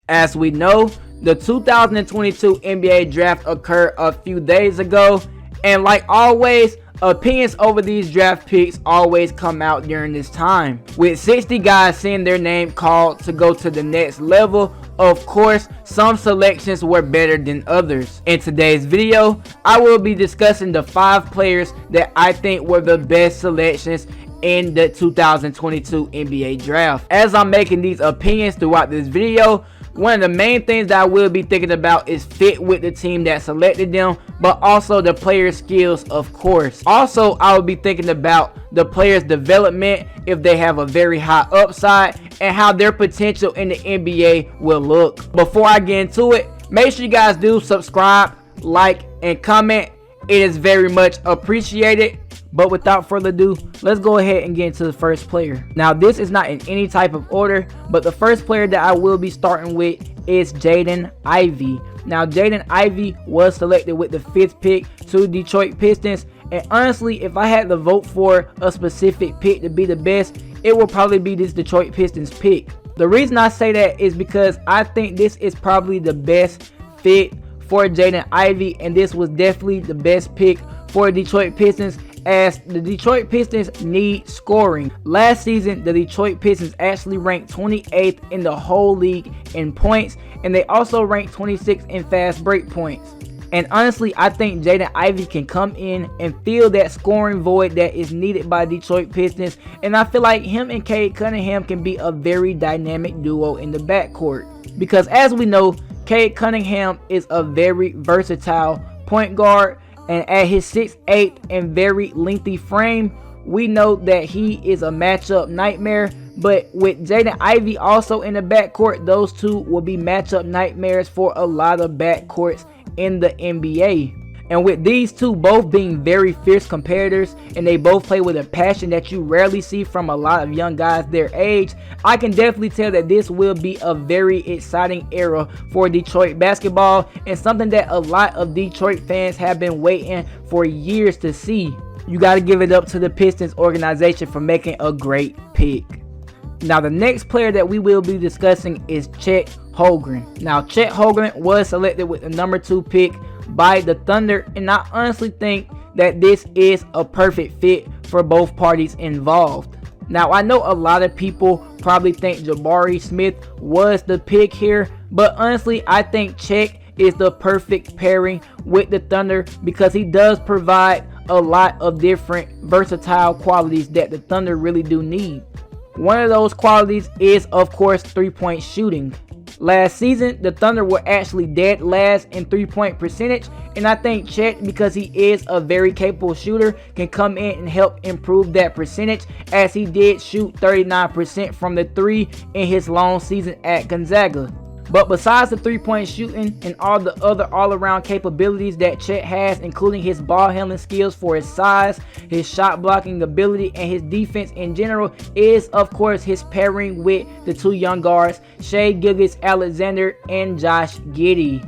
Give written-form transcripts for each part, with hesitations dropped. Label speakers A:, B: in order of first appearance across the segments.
A: As we know, the 2022 NBA draft occurred a few days ago, and like always, opinions over these draft picks always come out during this time. With 60 guys seeing their name called to go to the next level, of course, some selections were better than others. In today's video, I will be discussing the 5 players that I think were the best selections in the 2022 NBA draft. As I'm making these opinions throughout this video, one of the main things that I will be thinking about is fit with the team that selected them, but also the player's skills, of course. Also, I will be thinking about the player's development, if they have a very high upside, and how their potential in the NBA will look. Before I get into it, make sure you guys do subscribe, like, and comment. It is very much appreciated. But without further ado, let's go ahead and get into the first player. Now, this is not in any type of order, but the first player that I will be starting with is Jadenivey. Now, Jadenivey was selected with the 5th pick to Detroit Pistons. And honestly, if I had to vote for a specific pick to be the best, it will probably be this Detroit Pistons pick. The reason I say that is because I think this is probably the best fit for Jadenivey, and this was definitely the best pick for Detroit Pistons, as the Detroit Pistons need scoring. Last season, the Detroit Pistons actually ranked 28th in the whole league in points, and they also ranked 26th in fast break points. And honestly, I think Jadenivey can come in and fill that scoring void that is needed by Detroit Pistons, and I feel like him and Cade Cunningham can be a very dynamic duo in the backcourt. Because as we know, Cade Cunningham is a very versatile point guard, and at his 6'8" and very lengthy frame, we know that he is a matchup nightmare. But with Jadenivey also in the backcourt, those two will be matchup nightmares for a lot of backcourts in the NBA. And with these two both being very fierce competitors, and they both play with a passion that you rarely see from a lot of young guys their age, I can definitely tell that this will be a very exciting era for Detroit basketball, and something that a lot of Detroit fans have been waiting for years to see. You got to give it up to the Pistons organization for making a great pick. Now, the next player that we will be discussing is Chetholmgren. Now, Chetholmgren was selected with the number 2 pick by the Thunder, and I honestly think that this is a perfect fit for both parties involved. Now, I know a lot of people probably think Jabari Smith was the pick here, but honestly, I think Chet is the perfect pairing with the Thunder because he does provide a lot of different versatile qualities that the Thunder really do need. One of those qualities is, of course, 3-point shooting. Last season, the Thunder were actually dead last in 3-point percentage, and I think Chet, because he is a very capable shooter, can come in and help improve that percentage, as he did shoot 39% from the 3 in his long season at Gonzaga. But besides the 3-point shooting and all the other all-around capabilities that Chet has, including his ball handling skills for his size, his shot blocking ability, and his defense in general, is of course his pairing with the 2 young guards, Shai Gilgeous-Alexander and Josh Giddey.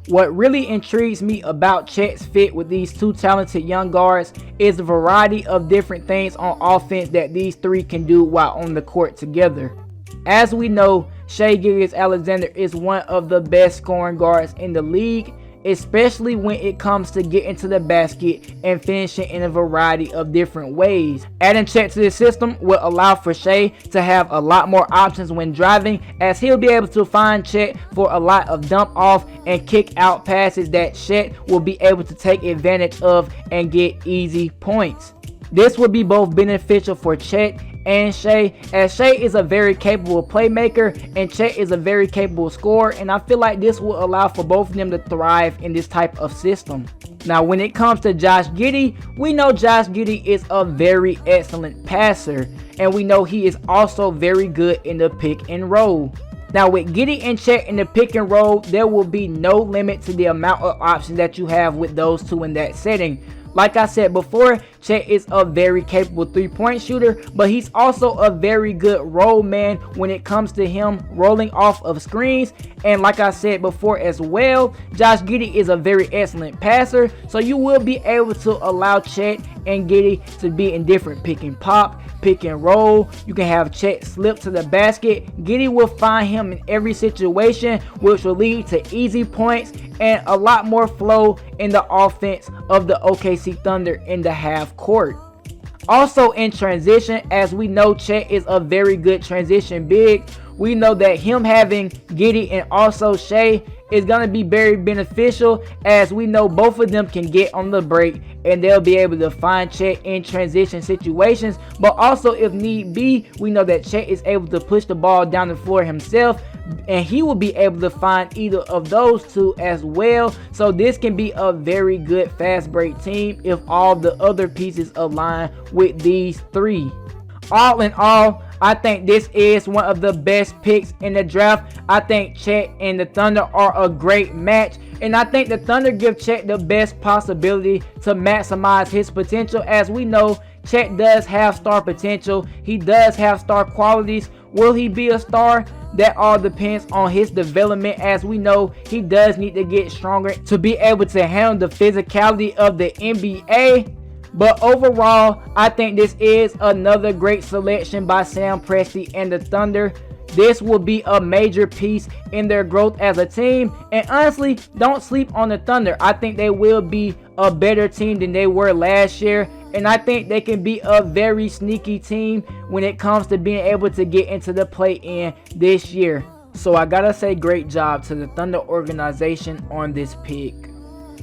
A: What really intrigues me about Chet's fit with these 2 talented young guards is the variety of different things on offense that these 3 can do while on the court together. As we know, Shai Gilgeous-Alexander is one of the best scoring guards in the league, especially when it comes to getting to the basket and finishing in a variety of different ways. Adding Chet to the system will allow for Shai to have a lot more options when driving, as he'll be able to find Chet for a lot of dump off and kick out passes that Chet will be able to take advantage of and get easy points. This will be both beneficial for Chet and Shai, as Shai is a very capable playmaker and Chet is a very capable scorer, and I feel like this will allow for both of them to thrive in this type of system. Now, when it comes to Josh Giddey, we know Josh Giddey is a very excellent passer, and we know he is also very good in the pick and roll. Now, with Giddey and Chet in the pick and roll, there will be no limit to the amount of options that you have with those 2 in that setting. Like I said before, Chet is a very capable three-point shooter, but he's also a very good roll man when it comes to him rolling off of screens. And like I said before as well, Josh Giddey is a very excellent passer, so you will be able to allow Chet and Giddey to be in different pick and pop, pick and roll. You can have Chet slip to the basket. Giddey will find him in every situation, which will lead to easy points and a lot more flow in the offense of the OKC Thunder in the half court. Also in transition, as we know, Chet is a very good transition big. We know that him having Giddey and also Shea is going to be very beneficial, as we know both of them can get on the break and they'll be able to find Chet in transition situations. But also, if need be, we know that Chet is able to push the ball down the floor himself, and he will be able to find either of those two as well. So this can be a very good fast break team if all the other pieces align with these three. All in all, I think this is one of the best picks in the draft. I think Chet and the Thunder are a great match, and I think the Thunder give Chet the best possibility to maximize his potential. As we know, Chet does have star potential. He does have star qualities. Will he be a star? That all depends on his development. As we know, he does need to get stronger to be able to handle the physicality of the NBA. But overall, I think this is another great selection by Sam Presti and the Thunder. This will be a major piece in their growth as a team. And honestly, don't sleep on the Thunder. I think they will be a better team than they were last year. And I think they can be a very sneaky team when it comes to being able to get into the play-in this year. So I gotta say great job to the Thunder organization on this pick.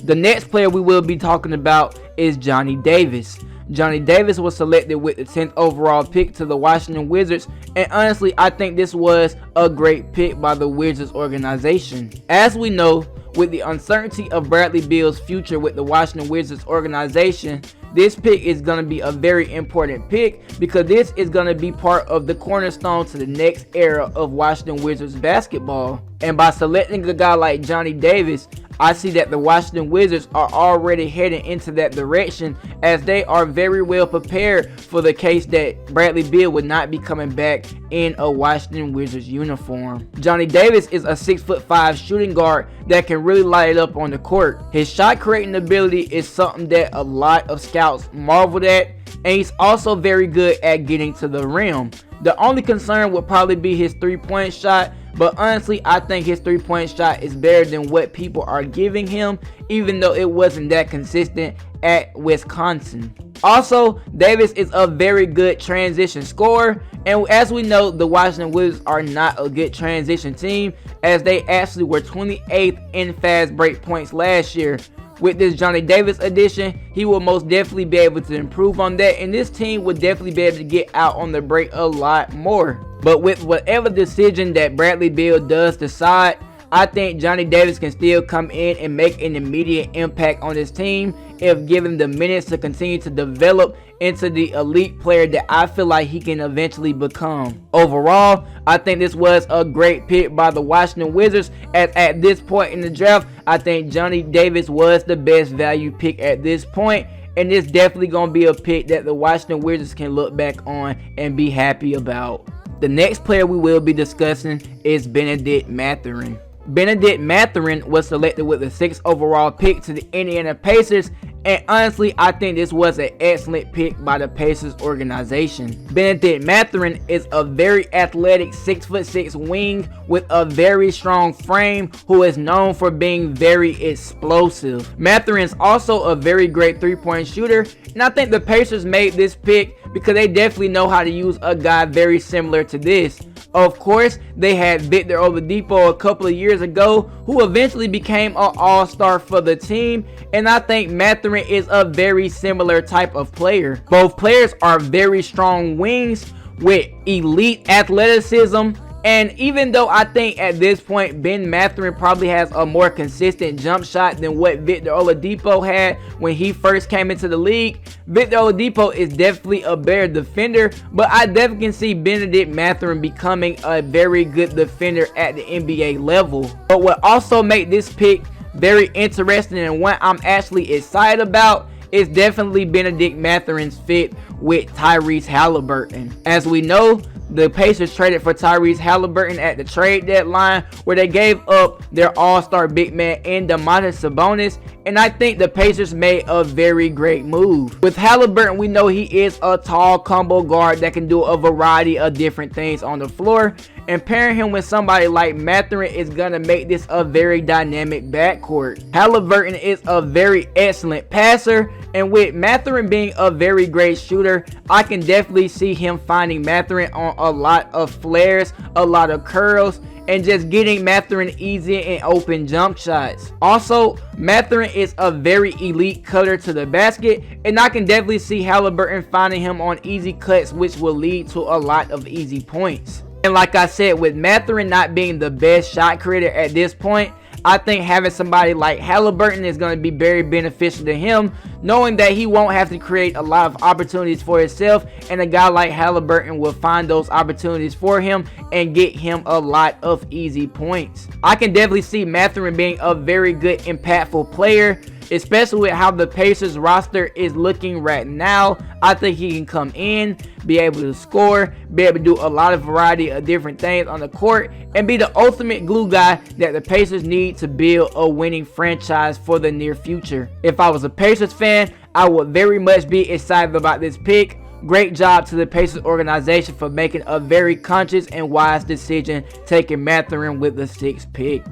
A: The next player we will be talking about is Johnny Davis. Johnny Davis was selected with the 10th overall pick to the Washington Wizards, and honestly, I think this was a great pick by the Wizards organization. As we know, with the uncertainty of Bradley Beal's future with the Washington Wizards organization, this pick is going to be a very important pick, because this is going to be part of the cornerstone to the next era of Washington Wizards basketball. And by selecting a guy like Johnny Davis, I see that the Washington Wizards are already heading into that direction, as they are very well prepared for the case that Bradley Beal would not be coming back in a Washington Wizards uniform. Johnny Davis is a 6'5" shooting guard that can really light it up on the court. His shot creating ability is something that a lot of scouts marveled at, and he's also very good at getting to the rim. The only concern would probably be his three-point shot, but honestly, I think his three-point shot is better than what people are giving him, even though it wasn't that consistent at Wisconsin. Also, Davis is a very good transition scorer, and as we know, the Washington Wizards are not a good transition team, as they actually were 28th in fast break points last year. With this Johnny Davis addition, he will most definitely be able to improve on that, and this team will definitely be able to get out on the break a lot more. But with whatever decision that Bradley Beal does decide, I think Johnny Davis can still come in and make an immediate impact on this team if given the minutes to continue to develop into the elite player that I feel like he can eventually become. Overall, I think this was a great pick by the Washington Wizards, as at this point in the draft, I think Johnny Davis was the best value pick at this point, and it's definitely going to be a pick that the Washington Wizards can look back on and be happy about. The next player we will be discussing is Bennedict Mathurin. Bennedict Mathurin was selected with the 6th overall pick to the Indiana Pacers, and honestly, I think this was an excellent pick by the Pacers organization. Bennedict Mathurin is a very athletic 6'6" wing with a very strong frame, who is known for being very explosive. Mathurin is also a very great three-point shooter, and I think the Pacers made this pick because they definitely know how to use a guy very similar to this. Of course, they had Victor Oladipo a couple of years ago, who eventually became an all-star for the team, and I think Mathurin is a very similar type of player. Both players are very strong wings with elite athleticism, and even though I think at this point Ben Mathurin probably has a more consistent jump shot than what Victor Oladipo had when he first came into the league, Victor Oladipo is definitely a better defender, but I definitely can see Bennedict Mathurin becoming a very good defender at the NBA level. But what also made this pick very interesting, and what I'm actually excited about, it's definitely Bennedict Mathurin's fit with Tyrese Halliburton. As we know, the Pacers traded for Tyrese Halliburton at the trade deadline, where they gave up their all-star big man in Domantas Sabonis, and I think the Pacers made a very great move. With Halliburton, we know he is a tall combo guard that can do a variety of different things on the floor, and pairing him with somebody like Mathurin is gonna make this a very dynamic backcourt. Halliburton is a very excellent passer, and with Mathurin being a very great shooter, I can definitely see him finding Mathurin on a lot of flares, a lot of curls, and just getting Mathurin easy and open jump shots. Also, Mathurin is a very elite cutter to the basket, and I can definitely see Halliburton finding him on easy cuts, which will lead to a lot of easy points. And like I said, with Mathurin not being the best shot creator at this point, I think having somebody like Halliburton is going to be very beneficial to him, knowing that he won't have to create a lot of opportunities for himself, and a guy like Halliburton will find those opportunities for him and get him a lot of easy points. I can definitely see Mathurin being a very good, impactful player, especially with how the Pacers roster is looking right now. I think he can come in, be able to score, be able to do a lot of variety of different things on the court, and be the ultimate glue guy that the Pacers need to build a winning franchise for the near future. If I was a Pacers fan, I would very much be excited about this pick. Great job to the Pacers organization for making a very conscious and wise decision taking Mathurin with the 6th pick.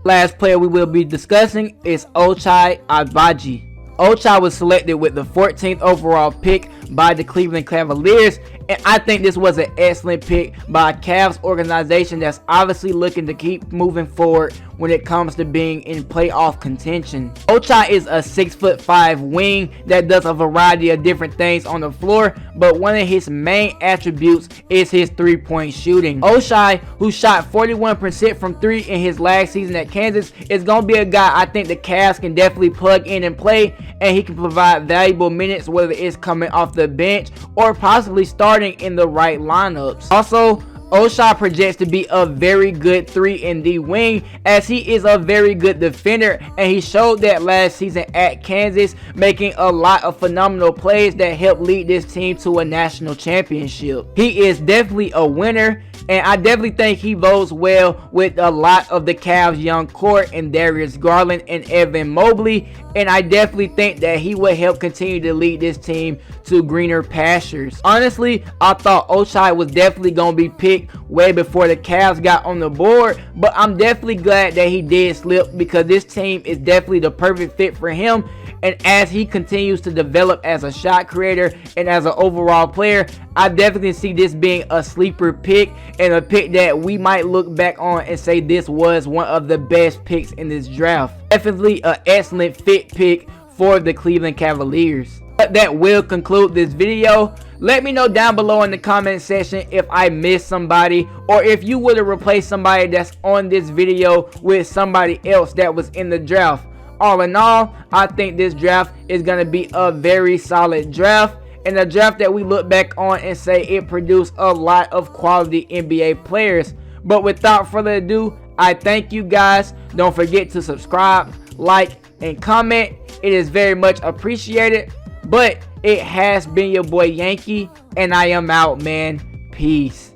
A: Last player we will be discussing is Ochai Agbaji. Ochai was selected with the 14th overall pick by the Cleveland Cavaliers, and I think this was an excellent pick by a Cavs organization that's obviously looking to keep moving forward when it comes to being in playoff contention. Ochai is a 6'5" wing that does a variety of different things on the floor, but one of his main attributes is his three-point shooting. Ochai, who shot 41% from 3 in his last season at Kansas, is going to be a guy I think the Cavs can definitely plug in and play, and he can provide valuable minutes, whether it's coming off the bench or possibly starting in the right lineups. Also, Ochai projects to be a very good 3-and-D wing, as he is a very good defender, and he showed that last season at Kansas, making a lot of phenomenal plays that helped lead this team to a national championship. He is definitely a winner, and I definitely think he bodes well with a lot of the Cavs' young core and Darius Garland and Evan Mobley, and I definitely think that he will help continue to lead this team to greener pastures. Honestly, I thought Ochai was definitely going to be picked way before the Cavs got on the board, but I'm definitely glad that he did slip, because this team is definitely the perfect fit for him, and as he continues to develop as a shot creator and as an overall player, I definitely see this being a sleeper pick, and a pick that we might look back on and say this was one of the best picks in this draft. Definitely an excellent fit pick for the Cleveland Cavaliers. But that will conclude this video. Let me know down below in the comment section if I missed somebody, or if you would have replaced somebody that's on this video with somebody else that was in the draft. All in all, I think this draft is going to be a very solid draft, and a draft that we look back on and say it produced a lot of quality NBA players. But without further ado, I thank you guys. Don't forget to subscribe, like, and comment. It is very much appreciated. But it has been your boy Yankee, and I am out, man. Peace.